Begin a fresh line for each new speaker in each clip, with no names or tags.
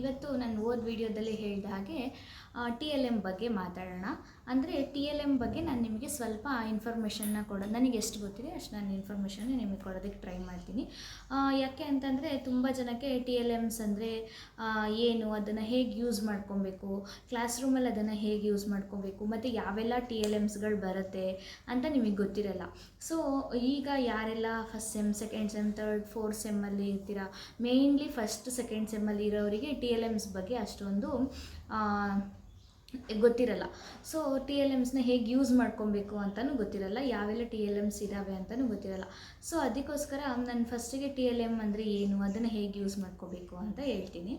ಇವತ್ತು ನಾನು ವಿಡಿಯೋದಲ್ಲಿ ಹೇಳಿದ ಹಾಗೆ ಟಿ ಎಲ್ ಎಮ್ ಬಗ್ಗೆ ಮಾತಾಡೋಣ. ಅಂದರೆ ಟಿ ಎಲ್ ಎಮ್ ಬಗ್ಗೆ ನಾನು ನಿಮಗೆ ಸ್ವಲ್ಪ ಇನ್ಫಾರ್ಮೇಷನ್ನ ಕೊಡೋದು, ನನಗೆ ಎಷ್ಟು ಗೊತ್ತಿದೆ ಅಷ್ಟು ನಾನು ಇನ್ಫಾರ್ಮೇಷನ್ನ ನಿಮಗೆ ಕೊಡೋದಕ್ಕೆ ಟ್ರೈ ಮಾಡ್ತೀನಿ. ಯಾಕೆ ಅಂತಂದರೆ ತುಂಬ ಜನಕ್ಕೆ ಟಿ ಎಲ್ ಎಮ್ಸ್ ಅಂದರೆ ಏನು, ಅದನ್ನು ಹೇಗೆ ಯೂಸ್ ಮಾಡ್ಕೊಬೇಕು, ಕ್ಲಾಸ್ ರೂಮಲ್ಲಿ ಅದನ್ನು ಹೇಗೆ ಯೂಸ್ ಮಾಡ್ಕೊಬೇಕು, ಮತ್ತು ಯಾವೆಲ್ಲ ಟಿ ಎಲ್ ಎಮ್ಸ್ಗಳು ಬರುತ್ತೆ ಅಂತ ನಿಮಗೆ ಗೊತ್ತಿರಲ್ಲ. ಸೊ ಈಗ ಯಾರೆಲ್ಲ first sem, second sem, third, fourth ಸೆಮ್ಮಲ್ಲಿ ಇರ್ತೀರಾ, ಮೇಯ್ನ್ಲಿ ಫಸ್ಟ್ ಸೆಕೆಂಡ್ ಸೆಮ್ಮಲ್ಲಿ ಇರೋರಿಗೆ ಟಿ ಎಲ್ ಎಮ್ಸ್ ಬಗ್ಗೆ ಅಷ್ಟೊಂದು ಗೊತ್ತಿರಲ್ಲ. ಸೊ ಟಿ ಎಲ್ ಎಮ್ಸ್ನ ಹೇಗೆ ಯೂಸ್ ಮಾಡ್ಕೊಬೇಕು ಅಂತಲೂ ಗೊತ್ತಿರಲ್ಲ, ಯಾವೆಲ್ಲ ಟಿ ಎಲ್ ಎಮ್ಸ್ ಇದ್ದಾವೆ ಅಂತಲೂ ಗೊತ್ತಿರಲ್ಲ. ಸೊ ಅದಕ್ಕೋಸ್ಕರ ನಾನು ಫಸ್ಟಿಗೆ ಟಿ ಎಲ್ ಎಮ್ ಅಂದರೆ ಏನು, ಅದನ್ನು ಹೇಗೆ ಯೂಸ್ ಮಾಡ್ಕೋಬೇಕು ಅಂತ ಹೇಳ್ತೀನಿ.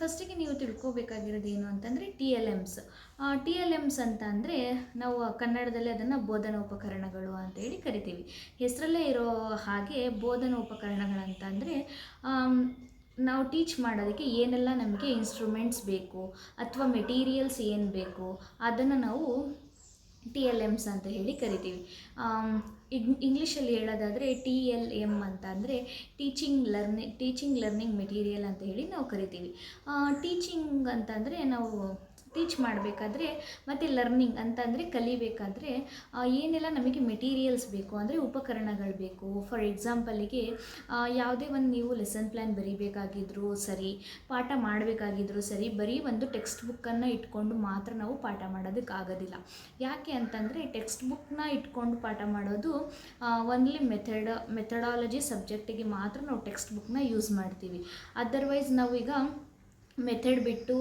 ಫಸ್ಟಿಗೆ ನೀವು ತಿಳ್ಕೊಬೇಕಾಗಿರೋದು ಏನು ಅಂತಂದರೆ ಟಿ ಎಲ್ ಎಮ್ಸ್ ಅಂತ ಅಂದರೆ ನಾವು ಕನ್ನಡದಲ್ಲಿ ಅದನ್ನು ಬೋಧನೋಪಕರಣಗಳು ಅಂತೇಳಿ ಕರಿತೀವಿ. ಹೆಸರಲ್ಲೇ ಇರೋ ಹಾಗೆ ಬೋಧನೋಪಕರಣಗಳಂತಂದರೆ ನಾವು ಟೀಚ್ ಮಾಡೋದಕ್ಕೆ ಏನೆಲ್ಲ ನಮಗೆ ಇನ್ಸ್ಟ್ರೂಮೆಂಟ್ಸ್ ಬೇಕು ಅಥವಾ ಮೆಟೀರಿಯಲ್ಸ್ ಏನು ಬೇಕು ಅದನ್ನು ನಾವು ಟಿ ಎಲ್ ಎಮ್ಸ್ ಅಂತ ಹೇಳಿ ಕರಿತೀವಿ. ಇಂಗ್ಲೀಷಲ್ಲಿ ಹೇಳೋದಾದರೆ ಟಿ ಎಲ್ ಎಮ್ ಅಂತ ಅಂದರೆ ಟೀಚಿಂಗ್ ಲರ್ನಿಂಗ್ ಮೆಟೀರಿಯಲ್ ಅಂತ ಹೇಳಿ ನಾವು ಕರಿತೀವಿ. ಟೀಚಿಂಗ್ ಅಂತಂದರೆ ನಾವು ಟೀಚ್ ಮಾಡಬೇಕಾದ್ರೆ ಮತ್ತು ಲರ್ನಿಂಗ್ ಅಂತಂದರೆ ಕಲಿಬೇಕಾದ್ರೆ ಏನೆಲ್ಲ ನಮಗೆ ಮೆಟೀರಿಯಲ್ಸ್ ಬೇಕು ಅಂದರೆ ಉಪಕರಣಗಳು ಬೇಕು. ಫಾರ್ ಎಕ್ಸಾಂಪಲಿಗೆ ಯಾವುದೇ ಒಂದು ನೀವು ಲೆಸನ್ ಪ್ಲ್ಯಾನ್ ಬರೀಬೇಕಾಗಿದ್ದರೂ ಸರಿ, ಪಾಠ ಮಾಡಬೇಕಾಗಿದ್ರೂ ಸರಿ, ಬರೀ ಒಂದು ಟೆಕ್ಸ್ಟ್ ಬುಕ್ಕನ್ನು ಇಟ್ಕೊಂಡು ಮಾತ್ರ ನಾವು ಪಾಠ ಮಾಡೋದಕ್ಕಾಗೋದಿಲ್ಲ. ಯಾಕೆ ಅಂತಂದರೆ ಟೆಕ್ಸ್ಟ್ ಬುಕ್ನ ಇಟ್ಕೊಂಡು ಪಾಠ ಮಾಡೋದು ಓನ್ಲಿ ಮೆಥಡಾಲಜಿ ಸಬ್ಜೆಕ್ಟಿಗೆ ಮಾತ್ರ ನಾವು ಟೆಕ್ಸ್ಟ್ ಬುಕ್ನ ಯೂಸ್ ಮಾಡ್ತೀವಿ. ಅದರ್ವೈಸ್ ನಾವೀಗ ಮೆಥಡ್ ಬಿಟ್ಟು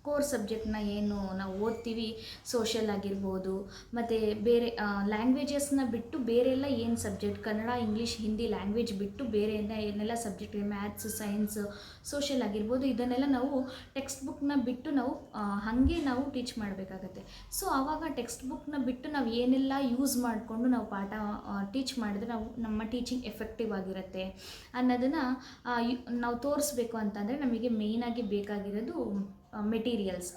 ಕೋರ್ ಸಬ್ಜೆಕ್ಟ್ನ ಏನು ನಾವು ಓದ್ತೀವಿ, ಸೋಷಲ್ ಆಗಿರ್ಬೋದು, ಮತ್ತು ಬೇರೆ ಲ್ಯಾಂಗ್ವೇಜಸ್ನ ಬಿಟ್ಟು ಬೇರೆ ಎಲ್ಲ ಏನು subject, Kannada, English, Hindi language ಬಿಟ್ಟು ಬೇರೆ ಏನೆಲ್ಲ ಸಬ್ಜೆಕ್ಟ್, ಮ್ಯಾಥ್ಸ್, ಸೈನ್ಸ್, ಸೋಷಲ್ ಆಗಿರ್ಬೋದು, ಇದನ್ನೆಲ್ಲ ನಾವು ಟೆಕ್ಸ್ಟ್ ಬುಕ್ನ ಬಿಟ್ಟು ನಾವು ಹಾಗೆ ನಾವು ಟೀಚ್ ಮಾಡಬೇಕಾಗತ್ತೆ. ಸೊ ಆವಾಗ ಟೆಕ್ಸ್ಟ್ ಬುಕ್ನ ಬಿಟ್ಟು ನಾವು ಏನೆಲ್ಲ ಯೂಸ್ ಮಾಡಿಕೊಂಡು ನಾವು ಪಾಠ ಟೀಚ್ ಮಾಡಿದ್ರೆ ನಮ್ಮ ಟೀಚಿಂಗ್ ಎಫೆಕ್ಟಿವ್ ಆಗಿರುತ್ತೆ ಅನ್ನೋದನ್ನು ನಾವು ತೋರಿಸ್ಬೇಕು ಅಂತಂದರೆ ನಮಗೆ ಮೇಯ್ನಾಗಿ ಬೇಕಾಗಿರೋದು materials,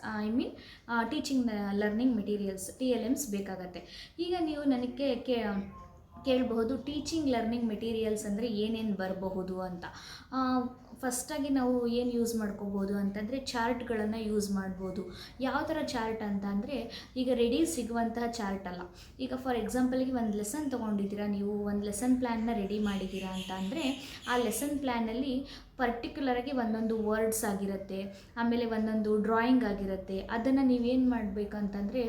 teaching learning materials, T L Ms ಬೇಕಾಗತ್ತೆ. ಈಗ ನೀವು ನನಗೆ ಕೇಳಬಹುದು ಟೀಚಿಂಗ್ ಲರ್ನಿಂಗ್ ಮೆಟೀರಿಯಲ್ಸ್ ಅಂದರೆ ಏನೇನು ಬರಬಹುದು ಅಂತ. ಫಸ್ಟಾಗಿ ನಾವು ಏನು ಯೂಸ್ ಮಾಡ್ಕೋಬೋದು ಅಂತಂದರೆ ಚಾರ್ಟ್ಗಳನ್ನು ಯೂಸ್ ಮಾಡ್ಬೋದು. ಯಾವ ಥರ ಚಾರ್ಟ್ ಅಂತ ಅಂದರೆ ಈಗ ರೆಡಿ ಸಿಗುವಂತಹ ಚಾರ್ಟ್ ಅಲ್ಲ. ಈಗ ಫಾರ್ ಎಕ್ಸಾಂಪಲಿಗೆ ಒಂದು ಲೆಸನ್ ತೊಗೊಂಡಿದ್ದೀರಾ, ನೀವು ಒಂದು ಲೆಸನ್ ಪ್ಲ್ಯಾನ್ನ ರೆಡಿ ಮಾಡಿದ್ದೀರಾ ಅಂತ ಅಂದರೆ ಆ ಲೆಸನ್ ಪ್ಲ್ಯಾನಲ್ಲಿ ಪರ್ಟಿಕ್ಯುಲರಾಗಿ ಒಂದೊಂದು ವರ್ಡ್ಸ್ ಆಗಿರುತ್ತೆ, ಆಮೇಲೆ ಒಂದೊಂದು ಡ್ರಾಯಿಂಗ್ ಆಗಿರುತ್ತೆ. ಅದನ್ನು ನೀವೇನು ಮಾಡಬೇಕಂತಂದರೆ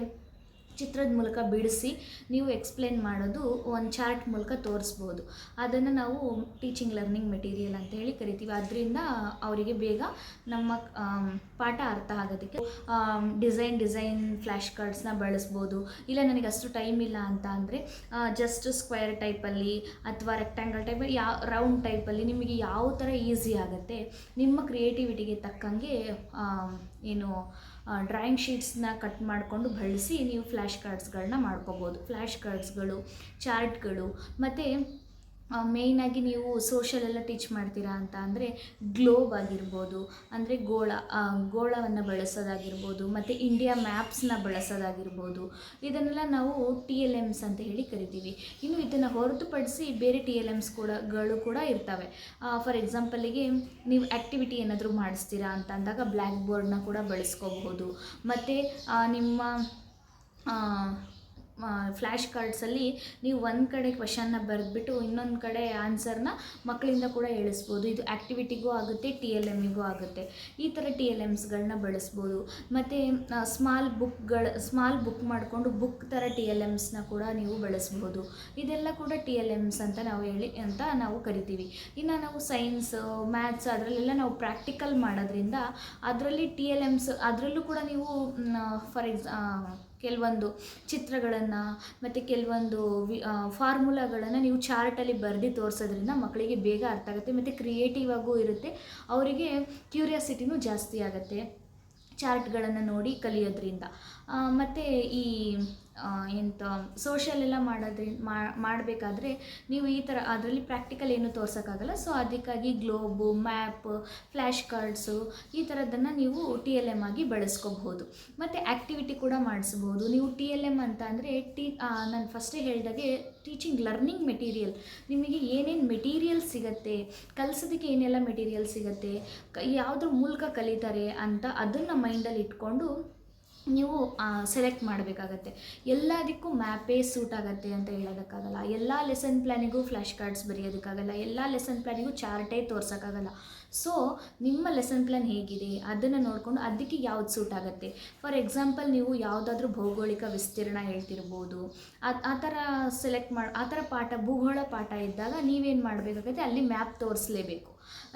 ಚಿತ್ರದ ಮೂಲಕ ಬಿಡಿಸಿ ನೀವು ಎಕ್ಸ್ಪ್ಲೇನ್ ಮಾಡೋದು ಒಂದು ಚಾರ್ಟ್ ಮೂಲಕ ತೋರಿಸ್ಬೋದು. ಅದನ್ನು ನಾವು ಟೀಚಿಂಗ್ ಲರ್ನಿಂಗ್ ಮೆಟೀರಿಯಲ್ ಅಂತ ಹೇಳಿ ಕರಿತೀವಿ. ಅದರಿಂದ ಅವರಿಗೆ ಬೇಗ ನಮ್ಮ ಪಾಠ ಅರ್ಥ ಆಗೋದಕ್ಕೆ ಡಿಸೈನ್ ಫ್ಲ್ಯಾಶ್ ಕಾರ್ಡ್ಸ್ನ ಬಳಸ್ಬೋದು. ಇಲ್ಲ ನನಗೆ ಅಷ್ಟು ಟೈಮ್ ಇಲ್ಲ ಅಂತ ಅಂದರೆ ಜಸ್ಟ್ ಸ್ಕ್ವೇರ್ ಟೈಪಲ್ಲಿ ಅಥವಾ ರೆಕ್ಟ್ಯಾಂಗಲ್ ಟೈಪಲ್ಲಿ, ರೌಂಡ್ ಟೈಪಲ್ಲಿ ನಿಮಗೆ ಯಾವ ಥರ ಈಸಿ ಆಗುತ್ತೆ ನಿಮ್ಮ ಕ್ರಿಯೇಟಿವಿಟಿಗೆ ತಕ್ಕಂಗೆ ಡ್ರಾಯಿಂಗ್ ಶೀಟ್ಸ್ನ ಕಟ್ ಮಾಡಿಕೊಂಡು ಬಳಸಿ ನೀವು ಫ್ಲ್ಯಾಶ್ ಕಾರ್ಡ್ಸ್ಗಳನ್ನ ಮಾಡ್ಕೋಬೋದು. ಫ್ಲ್ಯಾಶ್ ಕಾರ್ಡ್ಸ್ಗಳು, ಚಾರ್ಟ್ಗಳು, ಮತ್ತು ಮೇಯ್ನಾಗಿ ನೀವು ಸೋಷಲೆಲ್ಲ ಟೀಚ್ ಮಾಡ್ತೀರಾ ಅಂತ ಅಂದರೆ ಗ್ಲೋಬ್ ಆಗಿರ್ಬೋದು, ಅಂದರೆ ಗೋಳವನ್ನು ಬಳಸೋದಾಗಿರ್ಬೋದು, ಮತ್ತು ಇಂಡಿಯಾ ಮ್ಯಾಪ್ಸ್ನ ಬಳಸೋದಾಗಿರ್ಬೋದು. ಇದನ್ನೆಲ್ಲ ನಾವು ಟಿ ಎಲ್ ಎಮ್ಸ್ ಅಂತ ಹೇಳಿ ಕರಿತೀವಿ. ಇನ್ನು ಇದನ್ನು ಹೊರತುಪಡಿಸಿ ಬೇರೆ ಟಿ ಎಲ್ ಎಮ್ಸ್ ಕೂಡ ಇರ್ತವೆ. ಫಾರ್ ಎಕ್ಸಾಂಪಲಿಗೆ ನೀವು ಆ್ಯಕ್ಟಿವಿಟಿ ಏನಾದರೂ ಮಾಡಿಸ್ತೀರಾ ಅಂತ ಅಂದಾಗ ಬ್ಲ್ಯಾಕ್ ಬೋರ್ಡ್ನ ಕೂಡ ಬಳಸ್ಕೋಬಹುದು. ಮತ್ತು ನಿಮ್ಮ ಫ್ಲ್ಯಾಶ್ ಕಾರ್ಡ್ಸಲ್ಲಿ ನೀವು ಒಂದು ಕಡೆ ಕ್ವೆಶನ್ನ ಬರೆದ್ಬಿಟ್ಟು ಇನ್ನೊಂದು ಕಡೆ ಆನ್ಸರ್ನ ಮಕ್ಕಳಿಂದ ಕೂಡ ಹೇಳಿಸ್ಬೋದು. ಇದು ಆ್ಯಕ್ಟಿವಿಟಿಗೂ ಆಗುತ್ತೆ, ಟಿ ಎಲ್ ಎಮ್ಮಿಗೂ ಆಗುತ್ತೆ. ಈ ಥರ ಟಿ ಎಲ್ ಎಮ್ಸ್ಗಳನ್ನ ಬಳಸ್ಬೋದು. ಮತ್ತು ಸ್ಮಾಲ್ ಬುಕ್ ಮಾಡಿಕೊಂಡು ಬುಕ್ ಥರ ಟಿ ಎಲ್ ಎಮ್ಸ್ನ ಕೂಡ ನೀವು ಬಳಸ್ಬೋದು. ಇದೆಲ್ಲ ಕೂಡ ಟಿ ಎಲ್ ಎಮ್ಸ್ ಅಂತ ನಾವು ಕರಿತೀವಿ. ಇನ್ನು ನಾವು ಸೈನ್ಸ್, ಮ್ಯಾಥ್ಸ್ ಅದರಲ್ಲೆಲ್ಲ ನಾವು ಪ್ರಾಕ್ಟಿಕಲ್ ಮಾಡೋದ್ರಿಂದ ಅದರಲ್ಲಿ ಟಿ ಎಲ್ ಎಮ್ಸ್, ಅದರಲ್ಲೂ ಕೂಡ ನೀವು ಕೆಲವೊಂದು ಚಿತ್ರಗಳನ್ನು ಮತ್ತು ಕೆಲವೊಂದು ಫಾರ್ಮುಲಾಗಳನ್ನು ನೀವು ಚಾರ್ಟಲ್ಲಿ ಬರೆದು ತೋರಿಸೋದ್ರಿಂದ ಮಕ್ಕಳಿಗೆ ಬೇಗ ಅರ್ಥ ಆಗುತ್ತೆ ಮತ್ತು ಕ್ರಿಯೇಟಿವ್ ಆಗೂ ಇರುತ್ತೆ, ಅವರಿಗೆ ಕ್ಯೂರಿಯಾಸಿಟಿನೂ ಜಾಸ್ತಿ ಆಗುತ್ತೆ ಚಾರ್ಟ್ಗಳನ್ನು ನೋಡಿ ಕಲಿಯೋದ್ರಿಂದ. ಮತ್ತು ಈ ಎಂತ ಸೋಷಲ್ ಎಲ್ಲ ಮಾಡಬೇಕಾದ್ರೆ ನೀವು ಈ ಥರ ಅದರಲ್ಲಿ ಪ್ರಾಕ್ಟಿಕಲ್ ಏನು ತೋರ್ಸೋಕ್ಕಾಗಲ್ಲ. ಸೊ ಅದಕ್ಕಾಗಿ ಗ್ಲೋಬು, ಮ್ಯಾಪ್, ಫ್ಲ್ಯಾಶ್ ಕಾರ್ಡ್ಸು ಈ ಥರದ್ದನ್ನು ನೀವು TLM ಆಗಿ ಬಳಸ್ಕೋಬಹುದು. ಮತ್ತು ಆ್ಯಕ್ಟಿವಿಟಿ ಕೂಡ ಮಾಡಿಸ್ಬೋದು. ನೀವು TLM ಅಂತ ಅಂದರೆ ನಾನು ಫಸ್ಟೇ ಹೇಳಿದಾಗೆ ಟೀಚಿಂಗ್ ಲರ್ನಿಂಗ್ ಮೆಟೀರಿಯಲ್, ನಿಮಗೆ ಏನೇನು ಮೆಟೀರಿಯಲ್ ಸಿಗುತ್ತೆ, ಕಲಿಸೋದಕ್ಕೆ ಏನೆಲ್ಲ ಮೆಟೀರಿಯಲ್ ಸಿಗುತ್ತೆ, ಯಾವುದ್ರ ಮೂಲಕ ಕಲಿತಾರೆ ಅಂತ ಅದನ್ನು ಮೈಂಡಲ್ಲಿ ಇಟ್ಕೊಂಡು ನೀವು ಸೆಲೆಕ್ಟ್ ಮಾಡಬೇಕಾಗತ್ತೆ. ಎಲ್ಲದಕ್ಕೂ ಮ್ಯಾಪೇ ಸೂಟ್ ಆಗುತ್ತೆ ಅಂತ ಹೇಳೋದಕ್ಕಾಗಲ್ಲ, ಎಲ್ಲ ಲೆಸನ್ ಪ್ಲ್ಯಾನಿಗೂ ಫ್ಲ್ಯಾಶ್ ಕಾರ್ಡ್ಸ್ ಬರೆಯೋದಕ್ಕಾಗಲ್ಲ, ಎಲ್ಲ ಲೆಸನ್ ಪ್ಲ್ಯಾನಿಗೂ ಚಾರ್ಟೇ ತೋರ್ಸೋಕ್ಕಾಗಲ್ಲ. ಸೊ ನಿಮ್ಮ ಲೆಸನ್ ಪ್ಲ್ಯಾನ್ ಹೇಗಿದೆ ಅದನ್ನು ನೋಡಿಕೊಂಡು ಅದಕ್ಕೆ ಯಾವ್ದು ಸೂಟ್ ಆಗುತ್ತೆ. ಫಾರ್ ಎಕ್ಸಾಂಪಲ್ ನೀವು ಯಾವುದಾದ್ರೂ ಭೌಗೋಳಿಕ ವಿಸ್ತೀರ್ಣ ಹೇಳ್ತಿರ್ಬೋದು, ಆ ಥರ ಸೆಲೆಕ್ಟ್ ಮಾಡಿ ಆ ಥರ ಭೂಗೋಳ ಪಾಠ ಇದ್ದಾಗ ನೀವೇನು ಮಾಡಬೇಕಾಗುತ್ತೆ, ಅಲ್ಲಿ ಮ್ಯಾಪ್ ತೋರಿಸಲೇಬೇಕು.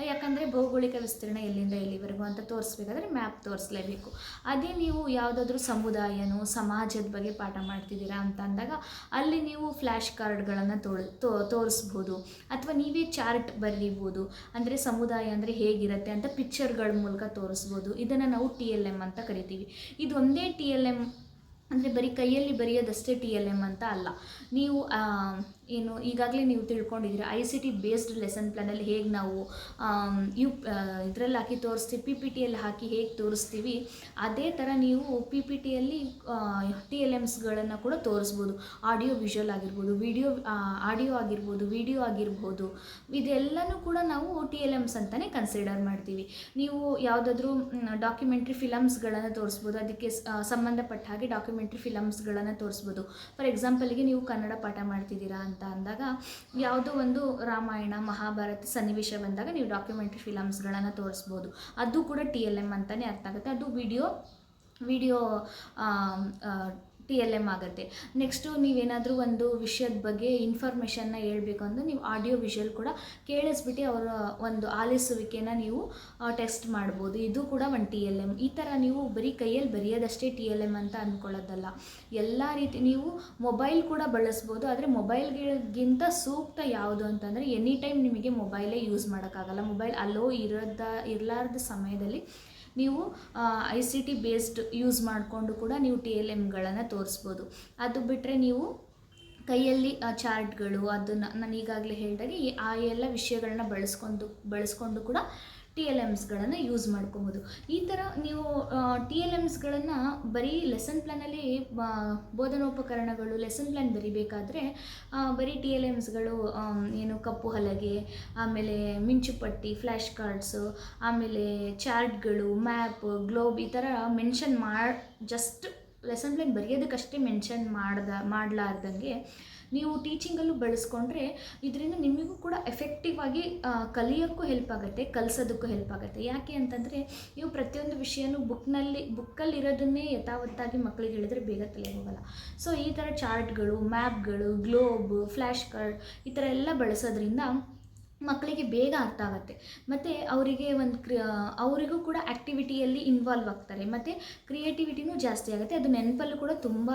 ಯಾಕಂದರೆ ಭೌಗೋಳಿಕ ವಿಸ್ತೀರ್ಣ ಎಲ್ಲಿಂದ ಎಲ್ಲಿವರೆಗೂ ಅಂತ ತೋರಿಸ್ಬೇಕಾದ್ರೆ ಮ್ಯಾಪ್ ತೋರಿಸಲೇಬೇಕು. ಅದೇ ನೀವು ಯಾವುದಾದ್ರೂ ಸಮುದಾಯನೋ ಸಮಾಜದ ಬಗ್ಗೆ ಪಾಠ ಮಾಡ್ತಿದ್ದೀರಾ ಅಂತ ಅಂದಾಗ ಅಲ್ಲಿ ನೀವು ಫ್ಲ್ಯಾಶ್ ಕಾರ್ಡ್ಗಳನ್ನು ತೋರಿಸ್ಬೋದು, ಅಥವಾ ನೀವೇ ಚಾರ್ಟ್ ಬರೀಬೋದು. ಅಂದರೆ ಸಮುದಾಯ ಅಂದರೆ ಹೇಗಿರುತ್ತೆ ಅಂತ ಪಿಕ್ಚರ್ಗಳ ಮೂಲಕ ತೋರಿಸ್ಬೋದು. ಇದನ್ನು ನಾವು TLM ಅಂತ ಕರಿತೀವಿ. ಇದು ಒಂದೇ TLM ಅಂದರೆ ಬರೀ ಕೈಯಲ್ಲಿ ಬರೆಯೋದಷ್ಟೇ TLM ಅಂತ ಅಲ್ಲ. ನೀವು ಏನು ಈಗಾಗಲೇ ನೀವು ತಿಳ್ಕೊಂಡಿದ್ದೀರ ICT ಬೇಸ್ಡ್ ಲೆಸನ್ ಪ್ಲ್ಯಾನಲ್ಲಿ ಹೇಗೆ ನಾವು ಇದರಲ್ಲಿ ಹಾಕಿ ತೋರಿಸ್ತೀವಿ, PPTಯಲ್ಲಿ ಹಾಕಿ ಹೇಗೆ ತೋರಿಸ್ತೀವಿ, ಅದೇ ಥರ ನೀವು PPTಯಲ್ಲಿ TLMಸ್ಗಳನ್ನು ಕೂಡ ತೋರಿಸ್ಬೋದು. ಆಡಿಯೋ ವಿಷುವಲ್ ಆಗಿರ್ಬೋದು, ಆಡಿಯೋ ಆಗಿರ್ಬೋದು, ವಿಡಿಯೋ ಆಗಿರ್ಬೋದು, ಇದೆಲ್ಲನೂ ಕೂಡ ನಾವು TLMಸ್ ಅಂತಲೇ ಕನ್ಸಿಡರ್ ಮಾಡ್ತೀವಿ. ನೀವು ಯಾವುದಾದ್ರೂ ಡಾಕ್ಯುಮೆಂಟ್ರಿ ಫಿಲಮ್ಸ್ಗಳನ್ನು ತೋರಿಸ್ಬೋದು, ಅದಕ್ಕೆ ಸಂಬಂಧಪಟ್ಟ ಹಾಗೆ ಡಾಕ್ಯುಮೆಂಟ್ರಿ ಫಿಲಮ್ಸ್ಗಳನ್ನು ತೋರಿಸ್ಬೋದು. ಫಾರ್ ಎಕ್ಸಾಂಪಲ್ಗೆ ನೀವು ಕನ್ನಡ ಪಾಠ ಮಾಡ್ತಿದ್ದೀರಾ ಅಂತ ಅಂದಾಗ ಯಾವುದೋ ಒಂದು ರಾಮಾಯಣ ಮಹಾಭಾರತ ಸನ್ನಿವೇಶ ಬಂದಾಗ ನೀವು ಡಾಕ್ಯುಮೆಂಟ್ರಿ ಫಿಲಮ್ಸ್ಗಳನ್ನು ತೋರಿಸ್ಬೋದು. ಅದು ಕೂಡ TLM ಅಂತಲೇ ಅರ್ಥ ಆಗುತ್ತೆ. ಅದು ವಿಡಿಯೋ TLM ಆಗುತ್ತೆ. ನೆಕ್ಸ್ಟು ನೀವೇನಾದರೂ ಒಂದು ವಿಷಯದ ಬಗ್ಗೆ ಇನ್ಫಾರ್ಮೇಷನ್ನ ಹೇಳ್ಬೇಕು ಅಂದರೆ ನೀವು ಆಡಿಯೋ ವಿಷುವಲ್ ಕೂಡ ಕೇಳಿಸ್ಬಿಟ್ಟು ಅವರ ಒಂದು ಆಲಿಸುವಿಕೆನ ನೀವು ಟೆಸ್ಟ್ ಮಾಡ್ಬೋದು. ಇದು ಕೂಡ ಒಂದು TLM. ಈ ಥರ ನೀವು ಬರೀ ಕೈಯಲ್ಲಿ ಬರೆಯೋದಷ್ಟೇ TLM ಅಂತ ಅಂದ್ಕೊಳ್ಳೋದಲ್ಲ. ಎಲ್ಲ ರೀತಿ ನೀವು ಮೊಬೈಲ್ ಕೂಡ ಬಳಸ್ಬೋದು. ಆದರೆ ಮೊಬೈಲ್ಗಿಂತ ಸೂಕ್ತ ಯಾವುದು ಅಂತಂದರೆ ಎನಿ ಟೈಮ್ ನಿಮಗೆ ಮೊಬೈಲೇ ಯೂಸ್ ಮಾಡೋಕ್ಕಾಗಲ್ಲ. ಮೊಬೈಲ್ ಅಲ್ಲೋ ಇರಲಾರ್ದ ಸಮಯದಲ್ಲಿ ನೀವು ICT ಬೇಸ್ಡ್ ಯೂಸ್ ಮಾಡಿಕೊಂಡು ಕೂಡ ನೀವು TLMಗಳನ್ನು ತೋರಿಸ್ಬೋದು. ಅದು ಬಿಟ್ಟರೆ ನೀವು ಕೈಯಲ್ಲಿ ಚಾರ್ಟ್ಗಳು ಅದನ್ನು ನಾನು ಈಗಾಗಲೇ ಹೇಳಿದಾಗೆ ಆ ಎಲ್ಲ ವಿಷಯಗಳನ್ನ ಬಳಸ್ಕೊಂಡು ಕೂಡ TLMಸ್ಗಳನ್ನು ಯೂಸ್ ಮಾಡ್ಕೊಬೋದು. ಈ ಥರ ನೀವು TLMಸ್ಗಳನ್ನು ಬರೀ ಲೆಸನ್ ಪ್ಲ್ಯಾನಲ್ಲಿ ಬೋಧನೋಪಕರಣಗಳು ಲೆಸನ್ ಪ್ಲ್ಯಾನ್ ಬರಿಬೇಕಾದ್ರೆ ಬರೀ TLMಸ್ಗಳು ಏನು ಕಪ್ಪು ಹಲಗೆ, ಆಮೇಲೆ ಮಿಂಚುಪಟ್ಟಿ, ಫ್ಲ್ಯಾಶ್ ಕಾರ್ಡ್ಸು, ಆಮೇಲೆ ಚಾರ್ಟ್ಗಳು, ಮ್ಯಾಪ್, ಗ್ಲೋಬ್ ಈ ಥರ ಮೆನ್ಷನ್ ಜಸ್ಟ್ ಲೆಸನ್ ಪ್ಲ್ಯಾನ್ ಬರೆಯೋದಕ್ಕಷ್ಟೇ ಮೆನ್ಷನ್ ಮಾಡಲಾರ್ದಂಗೆ ನೀವು ಟೀಚಿಂಗಲ್ಲೂ ಬಳಸ್ಕೊಂಡ್ರೆ ಇದರಿಂದ ನಿಮಗೂ ಕೂಡ ಎಫೆಕ್ಟಿವ್ ಆಗಿ ಕಲಿಯೋಕ್ಕೂ ಹೆಲ್ಪ್ ಆಗುತ್ತೆ, ಕಲಿಸೋದಕ್ಕೂ ಹೆಲ್ಪ್ ಆಗುತ್ತೆ. ಯಾಕೆ ಅಂತಂದರೆ ನೀವು ಪ್ರತಿಯೊಂದು ವಿಷಯನೂ ಬುಕ್ಕಲ್ಲಿರೋದನ್ನೇ ಯಥಾವತ್ತಾಗಿ ಮಕ್ಕಳಿಗೆ ಹೇಳಿದ್ರೆ ಬೇಗ ತಲೆ ಹೋಗಲ್ಲ. ಸೊ ಈ ಥರ ಚಾರ್ಟ್ಗಳು, ಮ್ಯಾಪ್ಗಳು, ಗ್ಲೋಬ್, ಫ್ಲ್ಯಾಶ್ ಕಾರ್ಡ್ ಈ ಥರ ಎಲ್ಲ ಬಳಸೋದ್ರಿಂದ ಮಕ್ಕಳಿಗೆ ಬೇಗ ಅರ್ಥ ಆಗುತ್ತೆ. ಮತ್ತು ಅವರಿಗೆ ಅವರಿಗೂ ಕೂಡ ಆ್ಯಕ್ಟಿವಿಟಿಯಲ್ಲಿ ಇನ್ವಾಲ್ವ್ ಆಗ್ತಾರೆ. ಮತ್ತು ಕ್ರಿಯೇಟಿವಿಟಿನೂ ಜಾಸ್ತಿ ಆಗುತ್ತೆ. ಅದು ನೆನಪಲ್ಲೂ ಕೂಡ ತುಂಬ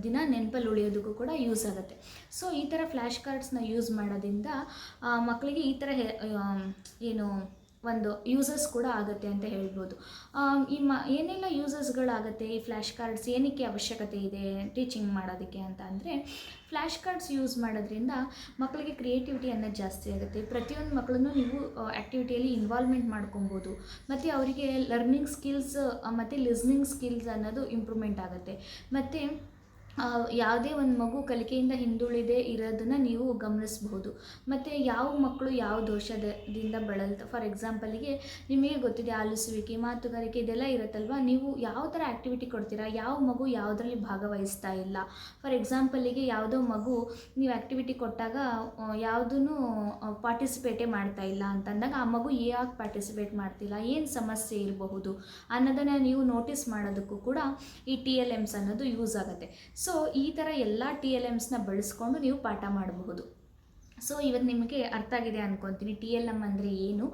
ದಿನ ನೆನಪಲ್ಲಿ ಉಳಿಯೋದಕ್ಕೂ ಕೂಡ ಯೂಸ್ ಆಗುತ್ತೆ. ಸೊ ಈ ಥರ ಫ್ಲ್ಯಾಶ್ ಕಾರ್ಡ್ಸ್ನ ಯೂಸ್ ಮಾಡೋದ್ರಿಂದ ಮಕ್ಕಳಿಗೆ ಈ ಥರ ಏನು ಒಂದು ಯೂಸಸ್ ಕೂಡ ಆಗುತ್ತೆ ಅಂತ ಹೇಳ್ಬೋದು. ಏನೆಲ್ಲ ಯೂಸಸ್ಗಳಾಗುತ್ತೆ ಈ ಫ್ಲ್ಯಾಶ್ ಕಾರ್ಡ್ಸ್, ಏನಕ್ಕೆ ಅವಶ್ಯಕತೆ ಇದೆ ಟೀಚಿಂಗ್ ಮಾಡೋದಕ್ಕೆ ಅಂತ ಅಂದರೆ, ಫ್ಲ್ಯಾಶ್ ಕಾರ್ಡ್ಸ್ ಯೂಸ್ ಮಾಡೋದ್ರಿಂದ ಮಕ್ಕಳಿಗೆ ಕ್ರಿಯೇಟಿವಿಟಿ ಅನ್ನೋದು ಜಾಸ್ತಿ ಆಗುತ್ತೆ. ಪ್ರತಿಯೊಂದು ಮಕ್ಕಳನ್ನು ನೀವು ಆ್ಯಕ್ಟಿವಿಟಿಯಲ್ಲಿ ಇನ್ವಾಲ್ವ್ಮೆಂಟ್ ಮಾಡ್ಕೊಬೋದು. ಮತ್ತು ಅವರಿಗೆ ಲರ್ನಿಂಗ್ ಸ್ಕಿಲ್ಸ್ ಮತ್ತು ಲಿಸ್ನಿಂಗ್ ಸ್ಕಿಲ್ಸ್ ಅನ್ನೋದು ಇಂಪ್ರೂವ್ಮೆಂಟ್ ಆಗುತ್ತೆ. ಮತ್ತು ಯಾವುದೇ ಒಂದು ಮಗು ಕಲಿಕೆಯಿಂದ ಹಿಂದುಳಿದೇ ಇರೋದನ್ನು ನೀವು ಗಮನಿಸಬಹುದು. ಮತ್ತು ಯಾವ ಮಕ್ಕಳು ಯಾವ ದೋಷದಿಂದ ಬಳಲ್ತಾ, ಫಾರ್ ಎಕ್ಸಾಂಪಲಿಗೆ ನಿಮಗೆ ಗೊತ್ತಿದೆ ಆಲಿಸುವಿಕೆ, ಮಾತುಗಾರಿಕೆ ಇದೆಲ್ಲ ಇರುತ್ತಲ್ವ, ನೀವು ಯಾವ ಥರ ಆ್ಯಕ್ಟಿವಿಟಿ ಕೊಡ್ತೀರಾ, ಯಾವ ಮಗು ಯಾವುದರಲ್ಲಿ ಭಾಗವಹಿಸ್ತಾ ಇಲ್ಲ. ಫಾರ್ ಎಕ್ಸಾಂಪಲಿಗೆ ಯಾವುದೋ ಮಗು ನೀವು ಆ್ಯಕ್ಟಿವಿಟಿ ಕೊಟ್ಟಾಗ ಯಾವುದೂ ಪಾರ್ಟಿಸಿಪೇಟೇ ಮಾಡ್ತಾ ಇಲ್ಲ ಅಂತಂದಾಗ ಆ ಮಗು ಯಾಕೆ ಪಾರ್ಟಿಸಿಪೇಟ್ ಮಾಡ್ತಿಲ್ಲ, ಏನು ಸಮಸ್ಯೆ ಇರಬಹುದು ಅನ್ನೋದನ್ನು ನೀವು ನೋಟಿಸ್ ಮಾಡೋದಕ್ಕೂ ಕೂಡ ಈ TLMs ಅನ್ನೋದು ಯೂಸ್ ಆಗುತ್ತೆ. ಸೊ ಈ ಥರ ಎಲ್ಲ TLMsನ ಬಳಸ್ಕೊಂಡು ನೀವು ಪಾಠ ಮಾಡಬಹುದು. ಸೊ ಇವತ್ತು ನಿಮಗೆ ಅರ್ಥ ಆಗಿದೆ ಅಂದ್ಕೊತೀನಿ TLM ಅಂದರೆ ಏನು,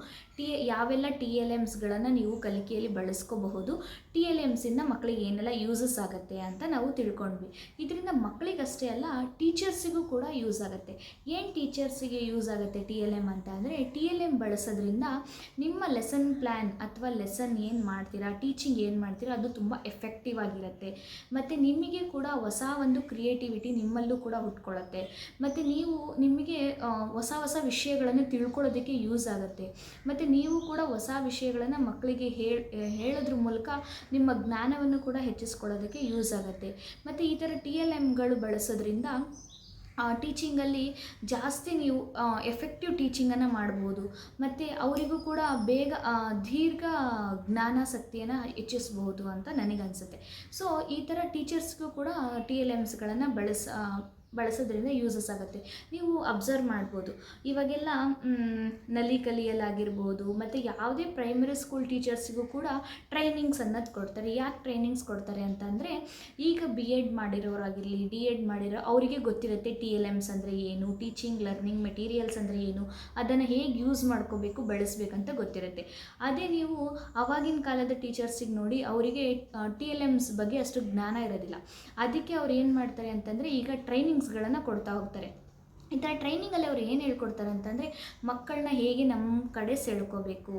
ಯಾವೆಲ್ಲ TLMsಗಳನ್ನು ನೀವು ಕಲಿಕೆಯಲ್ಲಿ ಬಳಸ್ಕೋಬಹುದು, TLMಸಿಂದ ಮಕ್ಕಳಿಗೆ ಏನೆಲ್ಲ ಯೂಸಸ್ ಆಗುತ್ತೆ ಅಂತ ನಾವು ತಿಳ್ಕೊಂಡ್ವಿ. ಇದರಿಂದ ಮಕ್ಕಳಿಗಷ್ಟೇ ಅಲ್ಲ, ಟೀಚರ್ಸಿಗೂ ಕೂಡ ಯೂಸ್ ಆಗುತ್ತೆ. ಏನು ಟೀಚರ್ಸಿಗೆ ಯೂಸ್ ಆಗುತ್ತೆ TLM ಅಂತ ಅಂದರೆ, TLM ಬಳಸೋದ್ರಿಂದ ನಿಮ್ಮ ಲೆಸನ್ ಪ್ಲ್ಯಾನ್ ಅಥವಾ ಲೆಸನ್ ಏನು ಮಾಡ್ತೀರಾ, ಟೀಚಿಂಗ್ ಏನು ಮಾಡ್ತೀರಾ ಅದು ತುಂಬ ಎಫೆಕ್ಟಿವ್ ಆಗಿರುತ್ತೆ. ಮತ್ತು ನಿಮಗೆ ಕೂಡ ಹೊಸ ಒಂದು ಕ್ರಿಯೇಟಿವಿಟಿ ನಿಮ್ಮಲ್ಲೂ ಕೂಡ ಹುಟ್ಕೊಳ್ಳುತ್ತೆ. ಮತ್ತು ನಿಮಗೆ ಹೊಸ ಹೊಸ ವಿಷಯಗಳನ್ನು ತಿಳ್ಕೊಳ್ಳೋದಕ್ಕೆ ಯೂಸ್ ಆಗುತ್ತೆ. ಮತ್ತು ನೀವು ಕೂಡ ಹೊಸ ವಿಷಯಗಳನ್ನು ಮಕ್ಕಳಿಗೆ ಹೇಳೋದ್ರ ಮೂಲಕ ನಿಮ್ಮ ಜ್ಞಾನವನ್ನು ಕೂಡ ಹೆಚ್ಚಿಸ್ಕೊಳ್ಳೋದಕ್ಕೆ ಯೂಸ್ ಆಗುತ್ತೆ. ಮತ್ತು ಈ ಥರ TLMಗಳು ಬಳಸೋದ್ರಿಂದ ಟೀಚಿಂಗಲ್ಲಿ ಜಾಸ್ತಿ ನೀವು ಎಫೆಕ್ಟಿವ್ ಟೀಚಿಂಗನ್ನು ಮಾಡ್ಬೋದು. ಮತ್ತು ಅವರಿಗೂ ಕೂಡ ಬೇಗ ದೀರ್ಘ ಜ್ಞಾನಾಸಕ್ತಿಯನ್ನು ಹೆಚ್ಚಿಸ್ಬೋದು ಅಂತ ನನಗನ್ಸುತ್ತೆ. ಸೊ ಈ ಥರ ಟೀಚರ್ಸ್ಗೂ ಕೂಡ TLMsಗಳನ್ನು ಬಳಸೋದ್ರಿಂದ ಯೂಸಸ್ ಆಗುತ್ತೆ. ನೀವು ಅಬ್ಸರ್ವ್ ಮಾಡ್ಬೋದು, ಇವಾಗೆಲ್ಲ ನಲಿ ಕಲಿಯಲಾಗಿರ್ಬೋದು, ಮತ್ತು ಯಾವುದೇ ಪ್ರೈಮರಿ ಸ್ಕೂಲ್ ಟೀಚರ್ಸಿಗೂ ಕೂಡ ಟ್ರೈನಿಂಗ್ಸ್ ಅನ್ನೋದು ಕೊಡ್ತಾರೆ. ಯಾಕೆ ಟ್ರೈನಿಂಗ್ಸ್ ಕೊಡ್ತಾರೆ ಅಂತಂದರೆ, ಈಗ BEd ಮಾಡಿರೋರಾಗಿರಲಿ, DEd ಮಾಡಿರೋ ಅವರಿಗೆ ಗೊತ್ತಿರುತ್ತೆ TLMs ಅಂದರೆ ಏನು, ಟೀಚಿಂಗ್ ಲರ್ನಿಂಗ್ ಮೆಟೀರಿಯಲ್ಸ್ ಅಂದರೆ ಏನು, ಅದನ್ನು ಹೇಗೆ ಯೂಸ್ ಮಾಡ್ಕೋಬೇಕು, ಬಳಸಬೇಕಂತ ಗೊತ್ತಿರುತ್ತೆ. ಅದೇ ನೀವು ಆವಾಗಿನ ಕಾಲದ ಟೀಚರ್ಸಿಗೆ ನೋಡಿ, ಅವರಿಗೆ TLMs ಬಗ್ಗೆ ಅಷ್ಟು ಜ್ಞಾನ ಇರೋದಿಲ್ಲ. ಅದಕ್ಕೆ ಅವ್ರು ಏನು ಮಾಡ್ತಾರೆ ಅಂತಂದರೆ, ಈಗ ಟ್ರೈನಿಂಗ್ಸ್ಗಳನ್ನು ಕೊಡ್ತಾ ಹೋಗ್ತಾರೆ. ಈ ಥರ ಟ್ರೈನಿಂಗಲ್ಲಿ ಅವ್ರು ಏನು ಹೇಳ್ಕೊಡ್ತಾರೆ ಅಂತಂದರೆ, ಮಕ್ಕಳನ್ನ ಹೇಗೆ ನಮ್ಮ ಕಡೆ ಸೆಳ್ಕೋಬೇಕು,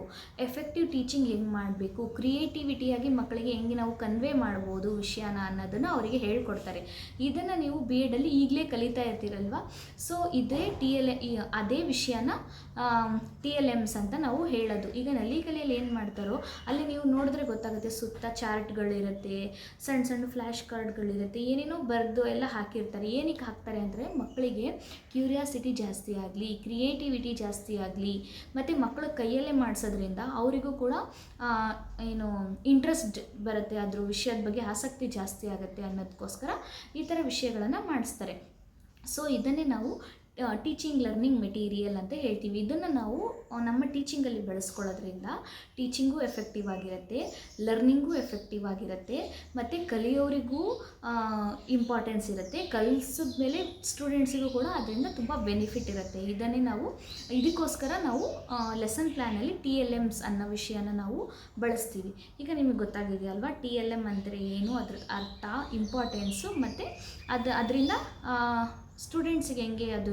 ಎಫೆಕ್ಟಿವ್ ಟೀಚಿಂಗ್ ಹೆಂಗೆ ಮಾಡಬೇಕು, ಕ್ರಿಯೇಟಿವಿಟಿಯಾಗಿ ಮಕ್ಕಳಿಗೆ ಹೆಂಗೆ ನಾವು ಕನ್ವೆ ಮಾಡ್ಬೋದು ವಿಷಯನ ಅನ್ನೋದನ್ನು ಅವರಿಗೆ ಹೇಳ್ಕೊಡ್ತಾರೆ. ಇದನ್ನು ನೀವು BEಡಲ್ಲಿ ಈಗಲೇ ಕಲಿತಾ ಇರ್ತೀರಲ್ವ. ಸೊ ಇದೇ ಅದೇ ವಿಷಯನ TLMs ಅಂತ ನಾವು ಹೇಳೋದು. ಈಗ ನಲಿ ಕಲಿಯಲ್ಲಿ ಏನು ಮಾಡ್ತಾರೋ ಅಲ್ಲಿ ನೀವು ನೋಡಿದ್ರೆ ಗೊತ್ತಾಗುತ್ತೆ, ಸುತ್ತ ಚಾರ್ಟ್ಗಳಿರುತ್ತೆ, ಸಣ್ಣ ಸಣ್ಣ ಫ್ಲ್ಯಾಶ್ ಕಾರ್ಡ್ಗಳಿರುತ್ತೆ, ಏನೇನೋ ಬರೆದು ಎಲ್ಲ ಹಾಕಿರ್ತಾರೆ. ಏನಕ್ಕೆ ಹಾಕ್ತಾರೆ ಅಂದರೆ, ಮಕ್ಕಳಿಗೆ ಕ್ಯೂರಿಯಾಸಿಟಿ ಜಾಸ್ತಿ ಆಗಲಿ, ಕ್ರಿಯೇಟಿವಿಟಿ ಜಾಸ್ತಿ ಆಗಲಿ, ಮತ್ತು ಮಕ್ಕಳು ಕೈಯಲ್ಲೇ ಮಾಡಿಸೋದ್ರಿಂದ ಅವರಿಗೂ ಕೂಡ ಇಂಟ್ರೆಸ್ಟ್ ಬರುತ್ತೆ, ಅದ್ರ ವಿಷಯದ ಬಗ್ಗೆ ಆಸಕ್ತಿ ಜಾಸ್ತಿ ಆಗುತ್ತೆ ಅನ್ನೋದಕ್ಕೋಸ್ಕರ ಈ ಥರ ವಿಷಯಗಳನ್ನು ಮಾಡಿಸ್ತಾರೆ. ಸೊ ಇದನ್ನೇ ನಾವು ಟೀಚಿಂಗ್ ಲರ್ನಿಂಗ್ ಮೆಟೀರಿಯಲ್ ಅಂತ ಹೇಳ್ತೀವಿ. ಇದನ್ನು ನಾವು ನಮ್ಮ ಟೀಚಿಂಗಲ್ಲಿ ಬಳಸ್ಕೊಳ್ಳೋದ್ರಿಂದ ಟೀಚಿಂಗೂ ಎಫೆಕ್ಟಿವ್ ಆಗಿರುತ್ತೆ, ಲರ್ನಿಂಗೂ ಎಫೆಕ್ಟಿವ್ ಆಗಿರುತ್ತೆ, ಮತ್ತು ಕಲಿಯೋರಿಗೂ ಇಂಪಾರ್ಟೆನ್ಸ್ ಇರುತ್ತೆ. ಕಲಿಸಿದ ಮೇಲೆ ಸ್ಟೂಡೆಂಟ್ಸಿಗೂ ಕೂಡ ಅದರಿಂದ ತುಂಬ ಬೆನಿಫಿಟ್ ಇರುತ್ತೆ. ಇದಕ್ಕೋಸ್ಕರ ನಾವು ಲೆಸನ್ ಪ್ಲ್ಯಾನಲ್ಲಿ TLMs ಅನ್ನೋ ವಿಷಯನ ನಾವು ಬಳಸ್ತೀವಿ. ಈಗ ನಿಮಗೆ ಗೊತ್ತಾಗಿದೆಯಲ್ವಾ TLM ಅಂದರೆ ಏನು, ಅದ್ರ ಅರ್ಥ, ಇಂಪಾರ್ಟೆನ್ಸು, ಮತ್ತು ಅದರಿಂದ ಸ್ಟೂಡೆಂಟ್ಸಿಗೆ ಹೆಂಗೆ ಅದು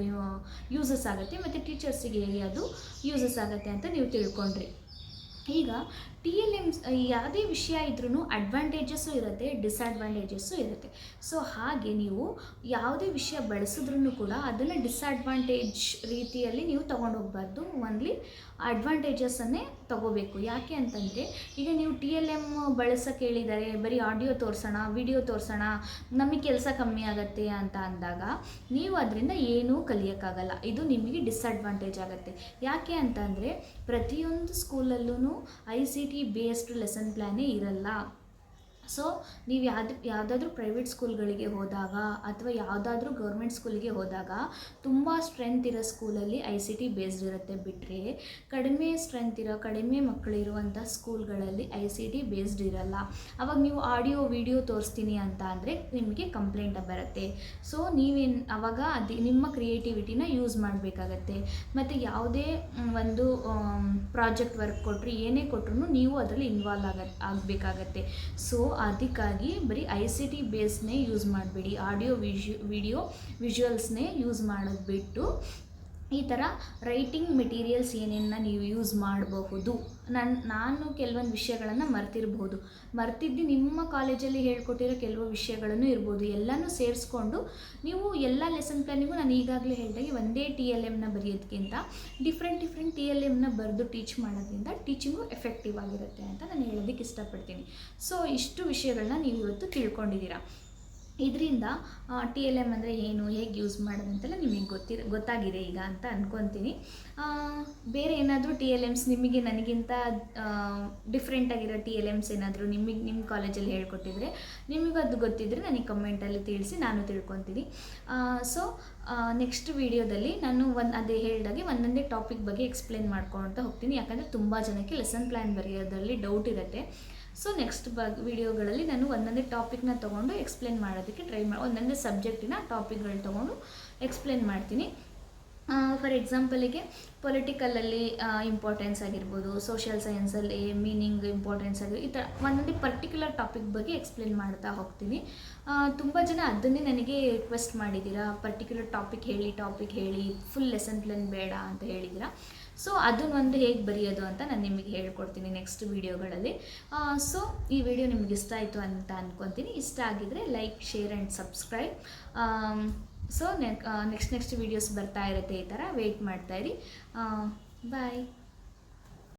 ಯೂಸಸ್ ಆಗುತ್ತೆ, ಮತ್ತು ಟೀಚರ್ಸಿಗೆ ಹೇಗೆ ಅದು ಯೂಸಸ್ ಆಗುತ್ತೆ ಅಂತ ನೀವು ತಿಳ್ಕೊಂಡ್ರಿ. ಈಗ TLMs ಯಾವುದೇ ವಿಷಯ ಇದ್ರೂ ಅಡ್ವಾಂಟೇಜಸ್ಸು ಇರುತ್ತೆ, ಡಿಸ್ಅಡ್ವಾಂಟೇಜಸ್ಸು ಇರುತ್ತೆ. ಸೊ ಹಾಗೆ ನೀವು ಯಾವುದೇ ವಿಷಯ ಬಳಸಿದ್ರೂ ಕೂಡ ಅದನ್ನು ಡಿಸ್ಅಡ್ವಾಂಟೇಜ್ ರೀತಿಯಲ್ಲಿ ನೀವು ತೊಗೊಂಡೋಗ್ಬಾರ್ದು, ಓನ್ಲಿ ಅಡ್ವಾಂಟೇಜಸ್ಸನ್ನೇ ತೊಗೋಬೇಕು. ಯಾಕೆ ಅಂತಂದರೆ, ಈಗ ನೀವು TLM ಬಳಸೋಕೆ ಹೇಳಿದ್ದಾರೆ, ಬರೀ ಆಡಿಯೋ ತೋರಿಸೋಣ, ವಿಡಿಯೋ ತೋರಿಸೋಣ, ನಮಗೆ ಕೆಲಸ ಕಮ್ಮಿ ಆಗುತ್ತೆ ಅಂತ ಅಂದಾಗ ನೀವು ಅದರಿಂದ ಏನೂ ಕಲಿಯೋಕ್ಕಾಗಲ್ಲ. ಇದು ನಿಮಗೆ ಡಿಸ್ಅಡ್ವಾಂಟೇಜ್ ಆಗುತ್ತೆ. ಯಾಕೆ ಅಂತಂದರೆ, ಪ್ರತಿಯೊಂದು ಸ್ಕೂಲಲ್ಲೂ ICT ಬೇಸ್ಡ್ ಲೆಸನ್ ಪ್ಲ್ಯಾನೇ ಇರಲ್ಲ. ಸೊ ನೀವು ಯಾವುದಾದ್ರೂ ಪ್ರೈವೇಟ್ ಸ್ಕೂಲ್ಗಳಿಗೆ ಹೋದಾಗ ಅಥವಾ ಯಾವುದಾದ್ರೂ ಗೌರ್ಮೆಂಟ್ ಸ್ಕೂಲಿಗೆ ಹೋದಾಗ ತುಂಬ ಸ್ಟ್ರೆಂತ್ ಇರೋ ಸ್ಕೂಲಲ್ಲಿ ICT ಬೇಸ್ಡ್ ಇರುತ್ತೆ. ಬಿಟ್ಟರೆ ಕಡಿಮೆ ಸ್ಟ್ರೆಂತ್ ಇರೋ, ಕಡಿಮೆ ಮಕ್ಕಳಿರುವಂಥ ಸ್ಕೂಲ್ಗಳಲ್ಲಿ ICT ಬೇಸ್ಡ್ ಇರಲ್ಲ. ಅವಾಗ ನೀವು ಆಡಿಯೋ ವಿಡಿಯೋ ತೋರಿಸ್ತೀನಿ ಅಂತ ಅಂದರೆ ನಿಮಗೆ ಕಂಪ್ಲೇಂಟ್ ಬರುತ್ತೆ. ಸೊ ಅವಾಗ ನಿಮ್ಮ ಕ್ರಿಯೇಟಿವಿಟಿನ ಯೂಸ್ ಮಾಡಬೇಕಾಗತ್ತೆ. ಮತ್ತು ಯಾವುದೇ ಒಂದು ಪ್ರಾಜೆಕ್ಟ್ ವರ್ಕ್ ಕೊಟ್ಟರು, ಏನೇ ಕೊಟ್ಟರು ನೀವು ಅದರಲ್ಲಿ ಇನ್ವಾಲ್ವ್ ಆಗಬೇಕಾಗತ್ತೆ. ಸೊ ಅದಕ್ಕಾಗಿ ಬರೀ ICT ಬೇಸ್ನೇ ಯೂಸ್ ಮಾಡಬೇಡಿ, ಆಡಿಯೋ ವಿಡಿಯೋ ವಿಜುವಲ್ಸ್ನೇ ಯೂಸ್ ಮಾಡೋದು ಬಿಟ್ಟು ಈ ಥರ ರೈಟಿಂಗ್ ಮೆಟೀರಿಯಲ್ಸ್ ಏನೇನ ನೀವು ಯೂಸ್ ಮಾಡಬಹುದು. ನಾನು ಕೆಲವೊಂದು ವಿಷಯಗಳನ್ನು ಮರ್ತಿದ್ದು ನಿಮ್ಮ ಕಾಲೇಜಲ್ಲಿ ಹೇಳ್ಕೊಟ್ಟಿರೋ ಕೆಲವು ವಿಷಯಗಳನ್ನು ಇರ್ಬೋದು. ಎಲ್ಲನೂ ಸೇರಿಸ್ಕೊಂಡು ನೀವು ಎಲ್ಲ ಲೆಸನ್ ಪ್ಲ್ಯಾನಿಗೂ ನಾನು ಈಗಾಗಲೇ ಹೇಳಿದಾಗೆ ಒಂದೇ TLMನ ಬರೆಯೋದಕ್ಕಿಂತ ಡಿಫ್ರೆಂಟ್ TLMನ ಬರೆದು ಟೀಚ್ ಮಾಡೋದ್ರಿಂದ ಟೀಚಿಂಗು ಎಫೆಕ್ಟಿವ್ ಆಗಿರುತ್ತೆ ಅಂತ ನಾನು ಹೇಳೋದಕ್ಕೆ ಇಷ್ಟಪಡ್ತೀನಿ. ಸೊ ಇಷ್ಟು ವಿಷಯಗಳನ್ನ ನೀವು ಇವತ್ತು ತಿಳ್ಕೊಂಡಿದ್ದೀರಾ. ಇದರಿಂದ TLM ಅಂದರೆ ಏನು, ಹೇಗೆ ಯೂಸ್ ಮಾಡೋದಂತೆಲ್ಲ ನಿಮಗೆ ಗೊತ್ತಾಗಿದೆ ಈಗ ಅಂತ ಅಂದ್ಕೊತೀನಿ. ಬೇರೆ ಏನಾದರೂ TLMs ನಿಮಗೆ ನನಗಿಂತ ಡಿಫ್ರೆಂಟಾಗಿರೋ TLMs ಏನಾದರೂ ನಿಮ್ಮ ಕಾಲೇಜಲ್ಲಿ ಹೇಳ್ಕೊಟ್ಟಿದ್ರೆ, ನಿಮಗೂ ಅದು ಗೊತ್ತಿದ್ದರೆ ನನಗೆ ಕಮೆಂಟಲ್ಲಿ ತಿಳಿಸಿ, ನಾನು ತಿಳ್ಕೊತೀನಿ. ಸೊ ನೆಕ್ಸ್ಟ್ ವೀಡಿಯೋದಲ್ಲಿ ನಾನು ಅದೇ ಹೇಳಿದಾಗೆ ಒಂದೊಂದೇ ಟಾಪಿಕ್ ಬಗ್ಗೆ ಎಕ್ಸ್ಪ್ಲೇನ್ ಮಾಡ್ಕೊಳ್ತಾ ಹೋಗ್ತೀನಿ. ಯಾಕಂದರೆ ತುಂಬ ಜನಕ್ಕೆ ಲೆಸನ್ ಪ್ಲ್ಯಾನ್ ಬರೆಯೋದ್ರಲ್ಲಿ ಡೌಟ್ ಇರುತ್ತೆ. ಸೊ ನೆಕ್ಸ್ಟ್ ವಿಡಿಯೋಗಳಲ್ಲಿ ನಾನು ಒಂದೊಂದೇ ಟಾಪಿಕ್ನ ತೊಗೊಂಡು ಎಕ್ಸ್ಪ್ಲೇನ್ ಮಾಡೋದಕ್ಕೆ ಒಂದೊಂದೇ ಸಬ್ಜೆಕ್ಟಿನ ಟಾಪಿಕ್ಗಳು ತೊಗೊಂಡು ಎಕ್ಸ್ಪ್ಲೇನ್ ಮಾಡ್ತೀನಿ. ಫಾರ್ ಎಕ್ಸಾಂಪಲಿಗೆ ಪೊಲಿಟಿಕಲಲ್ಲಿ ಇಂಪಾರ್ಟೆನ್ಸ್ ಆಗಿರ್ಬೋದು, ಸೋಷಿಯಲ್ ಸೈನ್ಸಲ್ಲಿ ಮೀನಿಂಗ್ ಇಂಪಾರ್ಟೆನ್ಸ್ ಆಗಿರ್ಬೋದು, ಈ ಥರ ಒಂದೊಂದು ಪರ್ಟಿಕ್ಯುಲರ್ ಟಾಪಿಕ್ ಬಗ್ಗೆ ಎಕ್ಸ್ಪ್ಲೇನ್ ಮಾಡ್ತಾ ಹೋಗ್ತೀನಿ. ತುಂಬ ಜನ ಅದನ್ನೇ ನನಗೆ ರಿಕ್ವೆಸ್ಟ್ ಮಾಡಿದ್ದೀರಾ, ಪರ್ಟಿಕ್ಯುಲರ್ ಟಾಪಿಕ್ ಹೇಳಿ ಫುಲ್ ಲೆಸನ್ ಪ್ಲಾನ್ ಬೇಡ ಅಂತ ಹೇಳಿದ್ದೀರಾ. ಸೊ ಅದನ್ನೊಂದು ಹೇಗೆ ಬರೆಯೋದು ಅಂತ ನಾನು ನಿಮಗೆ ಹೇಳ್ಕೊಡ್ತೀನಿ ನೆಕ್ಸ್ಟ್ ವೀಡಿಯೋಗಳಲ್ಲಿ. ಸೊ ಈ ವಿಡಿಯೋ ನಿಮ್ಗೆ ಇಷ್ಟ ಆಯಿತು ಅಂತ ಅಂದ್ಕೊತೀನಿ. ಇಷ್ಟ ಆಗಿದರೆ like, share and subscribe. So next videos ಬರ್ತಾ ಇರುತ್ತೆ, ಈ ಥರ ವೆಯ್ಟ್ ಮಾಡ್ತಾಯಿರಿ. ಬಾಯ್.